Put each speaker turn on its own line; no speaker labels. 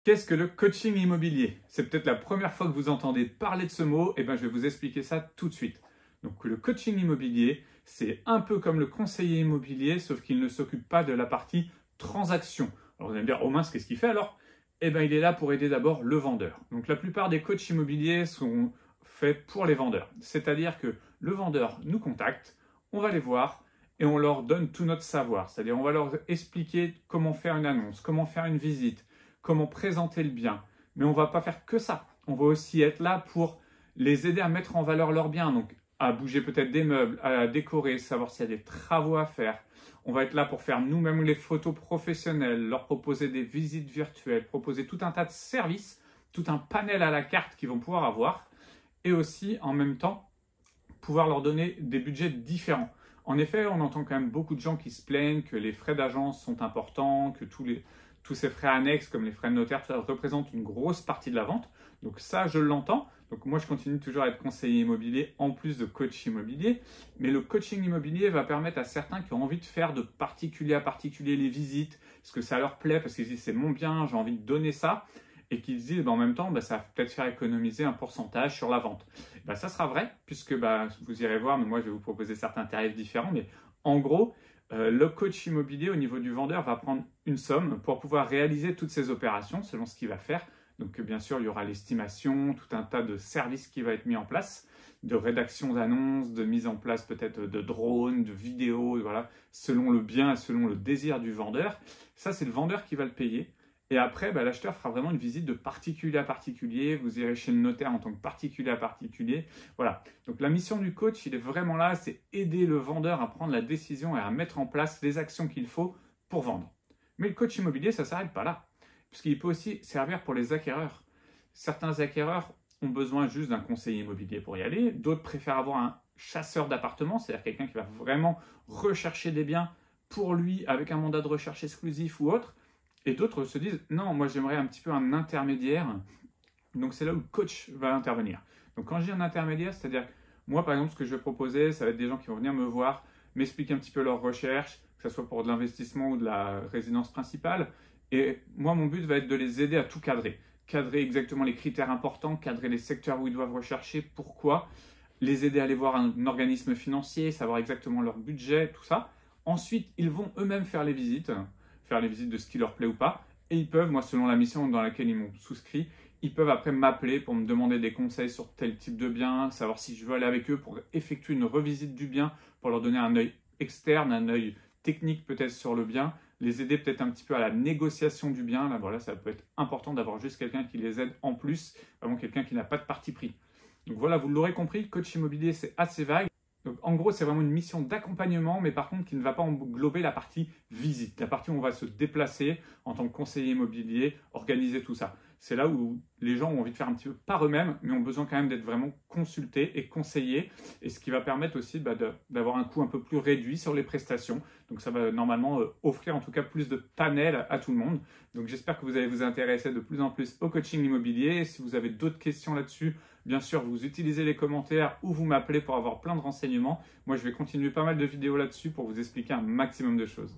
Qu'est-ce que le coaching immobilier? C'est peut-être la première fois que vous entendez parler de ce mot, et je vais vous expliquer ça tout de suite. Donc le coaching immobilier, c'est un peu comme le conseiller immobilier, sauf qu'il ne s'occupe pas de la partie transaction. Alors vous allez me dire, oh mince, qu'est-ce qu'il fait alors? Il est là pour aider d'abord le vendeur. Donc la plupart des coachs immobiliers sont faits pour les vendeurs. C'est-à-dire que le vendeur nous contacte, on va les voir et on leur donne tout notre savoir. C'est-à-dire on va leur expliquer comment faire une annonce, comment faire une visite, comment présenter le bien. Mais on ne va pas faire que ça. On va aussi être là pour les aider à mettre en valeur leur bien. Donc à bouger peut-être des meubles, à décorer, savoir s'il y a des travaux à faire. On va être là pour faire nous-mêmes les photos professionnelles, leur proposer des visites virtuelles, proposer tout un tas de services, tout un panel à la carte qu'ils vont pouvoir avoir. Et aussi, en même temps, pouvoir leur donner des budgets différents. En effet, on entend quand même beaucoup de gens qui se plaignent que les frais d'agence sont importants, que tous ces frais annexes, comme les frais de notaire, ça représente une grosse partie de la vente. Donc ça, je l'entends. Donc moi, je continue toujours à être conseiller immobilier en plus de coach immobilier. Mais le coaching immobilier va permettre à certains qui ont envie de faire de particulier à particulier les visites, parce que ça leur plaît, parce qu'ils disent c'est mon bien, j'ai envie de donner ça, et qu'ils se disent en même temps, ça va peut-être faire économiser un pourcentage sur la vente. Ça sera vrai, puisque vous irez voir, mais moi je vais vous proposer certains tarifs différents. Mais en gros, le coach immobilier au niveau du vendeur va prendre une somme pour pouvoir réaliser toutes ces opérations selon ce qu'il va faire. Donc bien sûr, il y aura l'estimation, tout un tas de services qui va être mis en place, de rédaction d'annonces, de mise en place peut-être de drones, de vidéos, voilà, selon le bien et selon le désir du vendeur. Ça, c'est le vendeur qui va le payer. Et après, l'acheteur fera vraiment une visite de particulier à particulier. Vous irez chez le notaire en tant que particulier à particulier. Voilà. Donc la mission du coach, il est vraiment là, c'est aider le vendeur à prendre la décision et à mettre en place les actions qu'il faut pour vendre. Mais le coach immobilier, ça ne s'arrête pas là, puisqu'il peut aussi servir pour les acquéreurs. Certains acquéreurs ont besoin juste d'un conseiller immobilier pour y aller. D'autres préfèrent avoir un chasseur d'appartements, c'est-à-dire quelqu'un qui va vraiment rechercher des biens pour lui avec un mandat de recherche exclusif ou autre. Et d'autres se disent, non, moi j'aimerais un petit peu un intermédiaire. Donc c'est là où le coach va intervenir. Donc quand je dis un intermédiaire, c'est-à-dire, moi par exemple, ce que je vais proposer, ça va être des gens qui vont venir me voir, m'expliquer un petit peu leur recherche, que ce soit pour de l'investissement ou de la résidence principale. Et moi, mon but va être de les aider à tout cadrer. Cadrer exactement les critères importants, cadrer les secteurs où ils doivent rechercher, pourquoi, les aider à aller voir un organisme financier, savoir exactement leur budget, tout ça. Ensuite, ils vont eux-mêmes faire les visites de ce qui leur plaît ou pas. Et ils peuvent, moi, selon la mission dans laquelle ils m'ont souscrit, ils peuvent après m'appeler pour me demander des conseils sur tel type de bien, savoir si je veux aller avec eux pour effectuer une revisite du bien, pour leur donner un œil externe, un œil technique peut-être sur le bien, les aider peut-être un petit peu à la négociation du bien. Là, voilà, ça peut être important d'avoir juste quelqu'un qui les aide en plus, vraiment quelqu'un qui n'a pas de parti pris. Donc voilà, vous l'aurez compris, coach immobilier, c'est assez vague. Donc en gros, c'est vraiment une mission d'accompagnement, mais par contre qui ne va pas englober la partie visite, la partie où on va se déplacer en tant que conseiller immobilier, organiser tout ça. C'est là où les gens ont envie de faire un petit peu par eux-mêmes, mais ont besoin quand même d'être vraiment consultés et conseillés, et ce qui va permettre aussi d'avoir un coût un peu plus réduit sur les prestations. Donc ça va normalement offrir en tout cas plus de panel à tout le monde. Donc j'espère que vous allez vous intéresser de plus en plus au coaching immobilier. Et si vous avez d'autres questions là-dessus, bien sûr, vous utilisez les commentaires ou vous m'appelez pour avoir plein de renseignements. Moi, je vais continuer pas mal de vidéos là-dessus pour vous expliquer un maximum de choses.